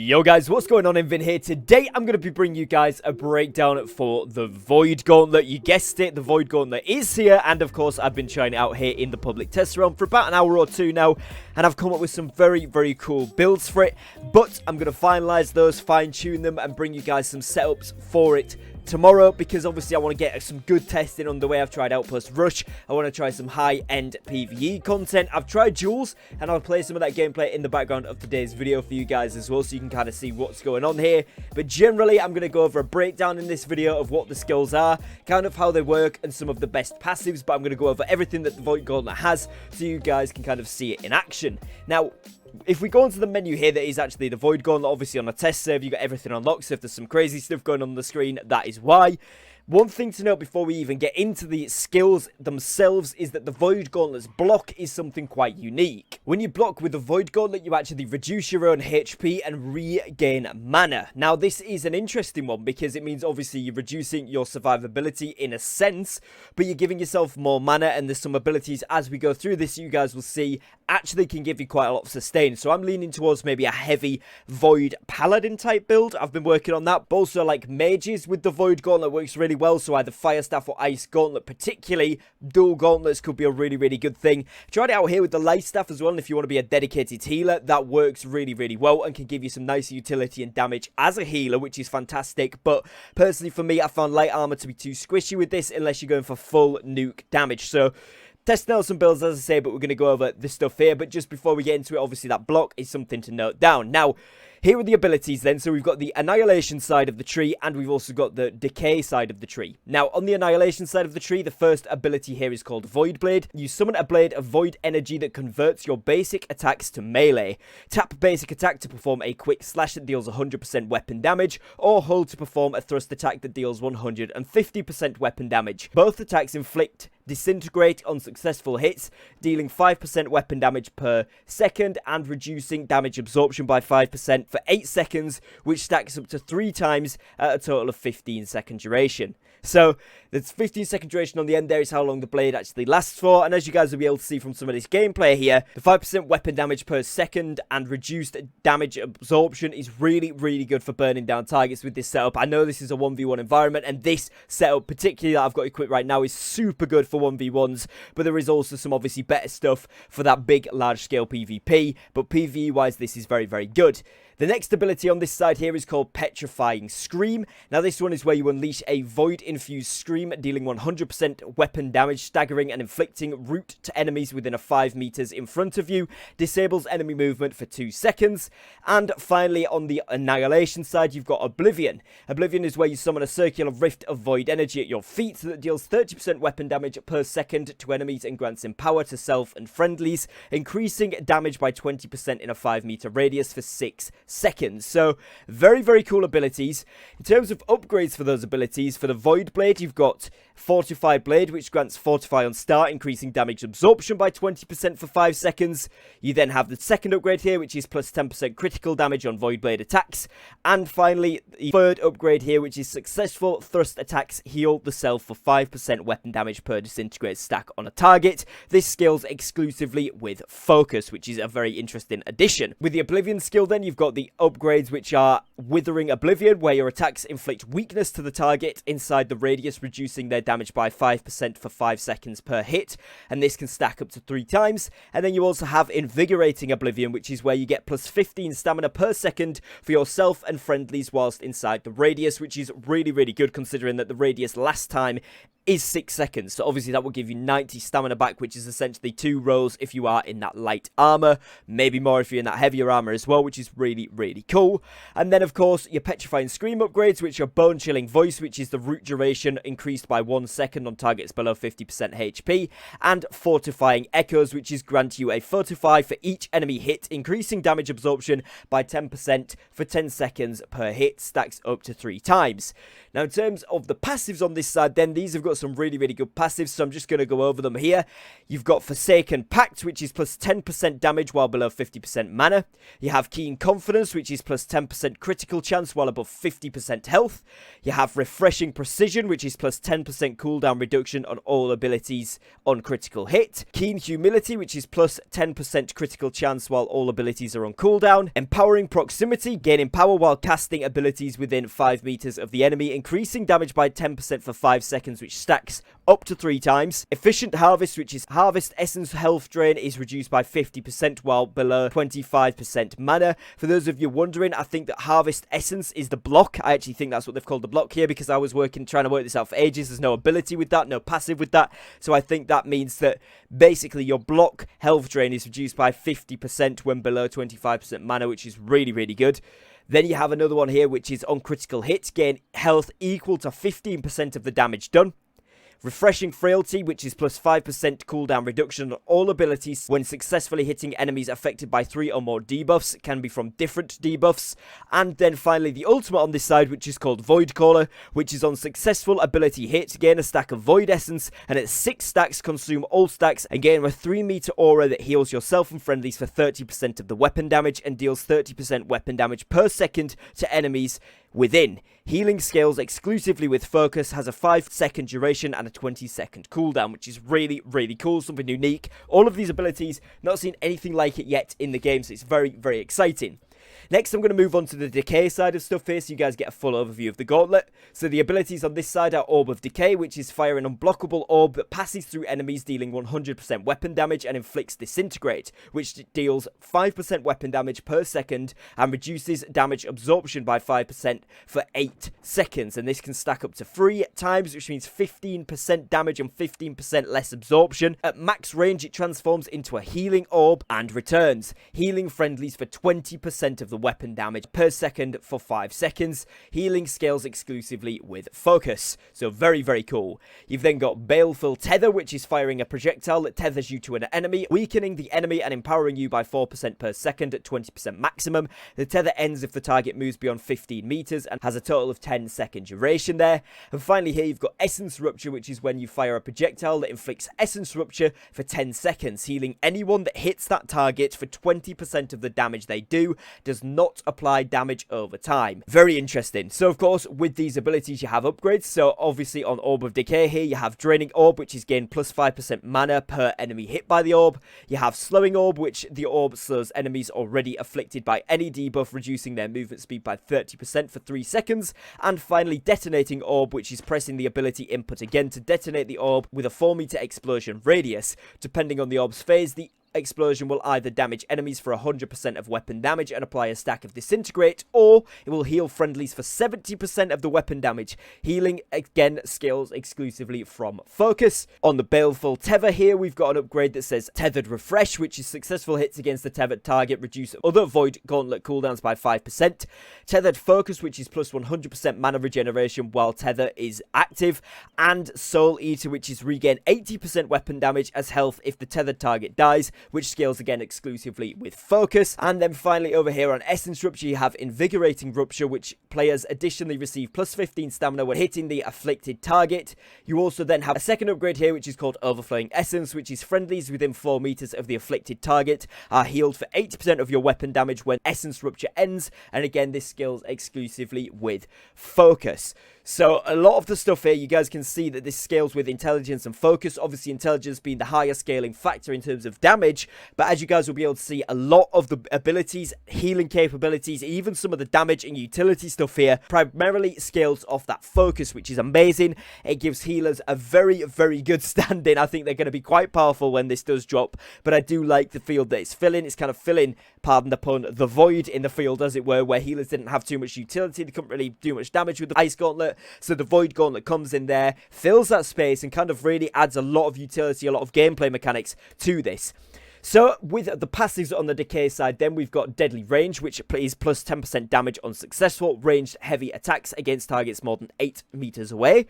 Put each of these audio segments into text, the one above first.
Yo guys, what's going on? Invin here. Today I'm going to be bringing you guys a breakdown for the Void Gauntlet. You guessed it, the Void Gauntlet is here, and of course I've been trying it out here in the public test realm for about an hour or two now, and I've come up with some very cool builds for it, but I'm going to finalize those, fine-tune them, and bring you guys some setups for it tomorrow, because obviously I want to get some good testing on the way. I've tried Outpost Rush, I want to try some high-end PvE content, I've tried duels, and I'll play some of that gameplay in the background of today's video for you guys as well, so you can kind of see what's going on here. But generally, I'm going to go over a breakdown in this video of what the skills are, kind of how they work, and some of the best passives, but I'm going to go over everything that the Void Gauntlet has, so you guys can kind of see it in action. Now, if we go into the menu here, that is actually the Void Gauntlet. Obviously on a test server, you got everything unlocked, so if there's some crazy stuff going on the screen, that is why. One thing to note before we even get into the skills themselves is that the Void Gauntlet's block is something quite unique. When you block with the Void Gauntlet, you actually reduce your own HP and regain mana. Now, this is an interesting one because it means obviously you're reducing your survivability in a sense, but you're giving yourself more mana, and there's some abilities as we go through this you guys will see actually can give you quite a lot of sustain. So I'm leaning towards maybe a heavy Void Paladin type build. I've been working on that, but also like mages with the Void Gauntlet works really well, so either Fire Staff or Ice Gauntlet particularly. Dual gauntlets could be a really good thing. Tried it out here with the Light Staff as well, and if you want to be a dedicated healer, that works really well and can give you some nice utility and damage as a healer, which is fantastic. But personally for me, I found light armor to be too squishy with this unless you're going for full nuke damage. So testing out some builds, as I say, but we're going to go over this stuff here. But just before we get into it, obviously that block is something to note down. Now, here are the abilities then. So we've got the Annihilation side of the tree, and we've also got the Decay side of the tree. Now, on the Annihilation side of the tree, the first ability here is called Void Blade. You summon a blade of void energy that converts your basic attacks to melee. Tap basic attack to perform a quick slash that deals 100% weapon damage, or hold to perform a thrust attack that deals 150% weapon damage. Both attacks inflict disintegrate on successful hits, dealing 5% weapon damage per second and reducing damage absorption by 5% for 8 seconds, which stacks up to 3 times at a total of 15-second duration. So, there's 15-second duration on the end there is how long the blade actually lasts for, and as you guys will be able to see from some of this gameplay here, the 5% weapon damage per second and reduced damage absorption is really good for burning down targets with this setup. I know this is a 1v1 environment, and this setup, particularly that I've got equipped right now, is super good for 1v1s, but there is also some obviously better stuff for that big, large-scale PvP, but PvE-wise, this is very good. The next ability on this side here is called Petrifying Scream. Now, this one is where you unleash a void-infused scream, dealing 100% weapon damage, staggering and inflicting root to enemies within 5 meters in front of you, disables enemy movement for 2 seconds. And finally, on the Annihilation side, you've got Oblivion. Oblivion is where you summon a circular rift of void energy at your feet that deals 30% weapon damage per second to enemies and grants empower to self and friendlies, increasing damage by 20% in a 5-meter radius for 6 seconds. So very cool abilities. In terms of upgrades for those abilities, for the Void Blade, you've got Fortified Blade, which grants Fortify on start, increasing damage absorption by 20% for 5 seconds. You then have the second upgrade here, which is plus 10% critical damage on Void Blade attacks. And finally, the third upgrade here, which is Successful Thrust Attacks heal the self for 5% weapon damage per disintegrate stack on a target. This scales exclusively with Focus, which is a very interesting addition. With the Oblivion skill then, you've got the upgrades, which are Withering Oblivion, where your attacks inflict weakness to the target inside the radius, reducing their damage by 5% for 5 seconds per hit, and this can stack up to 3 times. And then you also have Invigorating Oblivion, which is where you get plus 15 stamina per second for yourself and friendlies whilst inside the radius, which is really good considering that the radius last time is 6 seconds, so obviously that will give you 90 stamina back, which is essentially 2 rolls if you are in that light armor, maybe more if you're in that heavier armor as well, which is really cool. And then of course your Petrifying Scream upgrades, which are Bone Chilling Voice, which is the root duration increased by 1 second on targets below 50% HP, and Fortifying Echoes, which is grant you a fortify for each enemy hit, increasing damage absorption by 10% for 10 seconds per hit, stacks up to 3 times. Now, in terms of the passives on this side then, these have got got some really, really good passives, so I'm just going to go over them here. You've got Forsaken Pact, which is plus 10% damage while below 50% mana. You have Keen Confidence, which is plus 10% critical chance while above 50% health. You have Refreshing Precision, which is plus 10% cooldown reduction on all abilities on critical hit. Keen Humility, which is plus 10% critical chance while all abilities are on cooldown. Empowering Proximity, gaining power while casting abilities within 5 meters of the enemy, increasing damage by 10% for 5 seconds, which stacks up to 3 times. Efficient Harvest, which is Harvest Essence health drain is reduced by 50% while below 25% mana. For those of you wondering, I think that Harvest Essence is the block. I actually think that's what they've called the block here, because I was trying to work this out for ages. There's no ability with that, no passive with that. So I think that means that basically your block health drain is reduced by 50% when below 25% mana, which is really, really good. Then you have another one here, which is on critical hits, gain health equal to 15% of the damage done. Refreshing Frailty, which is plus 5% cooldown reduction on all abilities when successfully hitting enemies affected by 3 or more debuffs. It can be from different debuffs. And then finally the ultimate on this side, which is called Void Caller, which is on successful ability hit, gain a stack of Void Essence, and at 6 stacks consume all stacks and gain a 3 meter aura that heals yourself and friendlies for 30% of the weapon damage and deals 30% weapon damage per second to enemies within. Healing scales exclusively with focus, has a 5-second duration and a 20-second cooldown, which is really, really cool, something unique. All of these abilities, not seen anything like it yet in the game, so it's very, very exciting. Next, I'm going to move on to the Decay side of stuff here, so you guys get a full overview of the Gauntlet. So the abilities on this side are Orb of Decay, which is fire an unblockable orb that passes through enemies, dealing 100% weapon damage and inflicts Disintegrate, which deals 5% weapon damage per second and reduces damage absorption by 5% for 8 seconds. And this can stack up to 3 times, which means 15% damage and 15% less absorption. At max range, it transforms into a healing orb and returns, healing friendlies for 20% of the weapon damage per second for 5 seconds. Healing scales exclusively with focus. So very, very cool. You've then got Baleful Tether, which is firing a projectile that tethers you to an enemy, weakening the enemy and empowering you by 4% per second at 20% maximum. The tether ends if the target moves beyond 15 meters and has a total of 10-second duration there. And finally here you've got Essence Rupture, which is when you fire a projectile that inflicts Essence Rupture for 10 seconds, healing anyone that hits that target for 20% of the damage they do. Does not apply damage over time. Very interesting. So of course with these abilities you have upgrades. So obviously on Orb of Decay here you have Draining Orb, which is gain plus 5% mana per enemy hit by the orb. You have Slowing Orb, which the orb slows enemies already afflicted by any debuff, reducing their movement speed by 30% for 3 seconds. And finally Detonating Orb, which is pressing the ability input again to detonate the orb with a 4 meter explosion radius. Depending on the orb's phase, the explosion will either damage enemies for 100% of weapon damage and apply a stack of Disintegrate, or it will heal friendlies for 70% of the weapon damage. Healing, again, scales exclusively from focus. On the Baleful Tether here, we've got an upgrade that says Tethered Refresh, which is successful hits against the tethered target, reduce other Void Gauntlet cooldowns by 5%. Tethered Focus, which is plus 100% mana regeneration while Tether is active. And Soul Eater, which is regain 80% weapon damage as health if the tethered target dies, which scales again exclusively with focus. And then finally over here on Essence Rupture, you have Invigorating Rupture, which players additionally receive plus 15 stamina when hitting the afflicted target. You also then have a second upgrade here, which is called Overflowing Essence, which is friendlies within 4 meters of the afflicted target are healed for 80% of your weapon damage when Essence Rupture ends. And again, this scales exclusively with focus. So a lot of the stuff here, you guys can see that this scales with intelligence and focus. Obviously, intelligence being the higher scaling factor in terms of damage. But as you guys will be able to see, a lot of the abilities, healing capabilities, even some of the damage and utility stuff here, primarily scales off that focus, which is amazing. It gives healers a very, very good stand-in. I think they're going to be quite powerful when this does drop. But I do like the field that it's filling. It's kind of filling, pardon the pun, the void in the field, as it were, where healers didn't have too much utility. They couldn't really do much damage with the Ice Gauntlet. So the Void Gauntlet comes in there, fills that space, and kind of really adds a lot of utility, a lot of gameplay mechanics to this. So with the passives on the Decay side, then we've got Deadly Range, which is plus 10% damage on successful ranged heavy attacks against targets more than 8 meters away.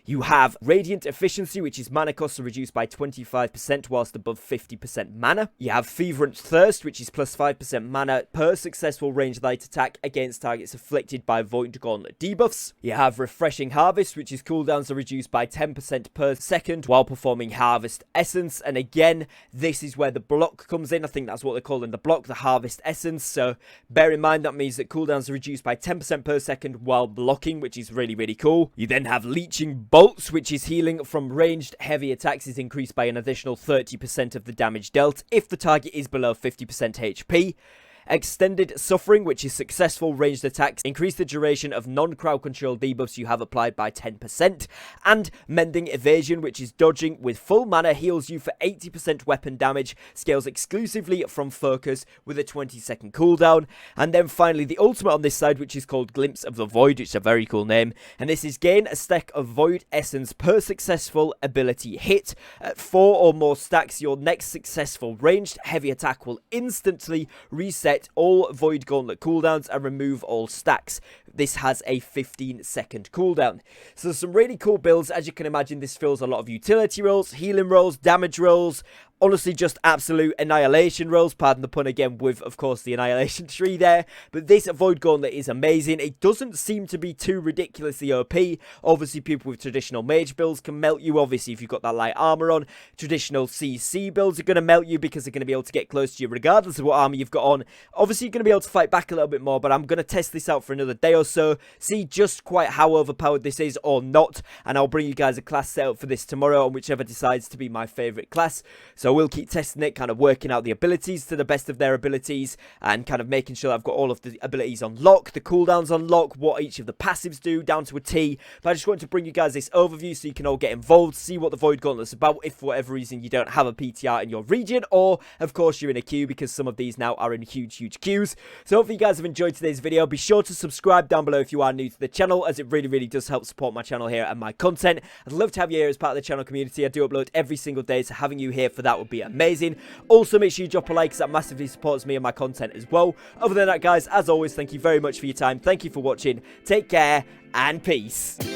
You have Radiant Efficiency, which is mana costs are reduced by 25% whilst above 50% mana. You have Fervent Thirst, which is plus 5% mana per successful ranged light attack against targets afflicted by Void Gauntlet debuffs. You have Refreshing Harvest, which is cooldowns are reduced by 10% per second while performing Harvest Essence. And again, this is where the block comes in. I think that's what they're calling the block, the Harvest Essence. So bear in mind that means that cooldowns are reduced by 10% per second while blocking, which is really, really cool. You then have Leeching Bolts, which is healing from ranged heavy attacks, is increased by an additional 30% of the damage dealt if the target is below 50% HP. Extended Suffering, which is successful ranged attacks, increase the duration of non-crowd control debuffs you have applied by 10%, and Mending Evasion, which is dodging with full mana, heals you for 80% weapon damage, scales exclusively from focus with a 20-second cooldown. And then finally the ultimate on this side, which is called Glimpse of the Void, which is a very cool name, and this is gain a stack of Void Essence per successful ability hit. At 4 or more stacks, your next successful ranged heavy attack will instantly reset all Void Gauntlet cooldowns and remove all stacks. This has a 15-second cooldown. So there's some really cool builds. As you can imagine, this fills a lot of utility roles, healing roles, damage roles, honestly just absolute Annihilation rolls, pardon the pun again, with of course the Annihilation tree there. But this Void Gauntlet is amazing. It doesn't seem to be too ridiculously OP. Obviously people with traditional mage builds can melt you. Obviously if you've got that light armor on, traditional CC builds are going to melt you because they're going to be able to get close to you regardless of what armor you've got on. Obviously you're going to be able to fight back a little bit more, but I'm going to test this out for another day or so, see just quite how overpowered this is or not, and I'll bring you guys a class setup for this tomorrow on whichever decides to be my favourite class. So we'll keep testing it, kind of working out the abilities to the best of their abilities and kind of making sure I've got all of the abilities on lock, the cooldowns on lock, what each of the passives do down to a T. But I just wanted to bring you guys this overview so you can all get involved, see what the Void Gauntlet's about if for whatever reason you don't have a PTR in your region, or of course you're in a queue because some of these now are in huge queues. So hopefully you guys have enjoyed today's video. Be sure to subscribe down below if you are new to the channel, as it really does help support my channel here and my content. I'd love to have you here as part of the channel community. I do upload every single day, so having you here for that would be amazing. Also make sure you drop a like, because that massively supports me and my content as well. Other than that guys, as always, thank you very much for your time. Thank you for watching. Take care and peace.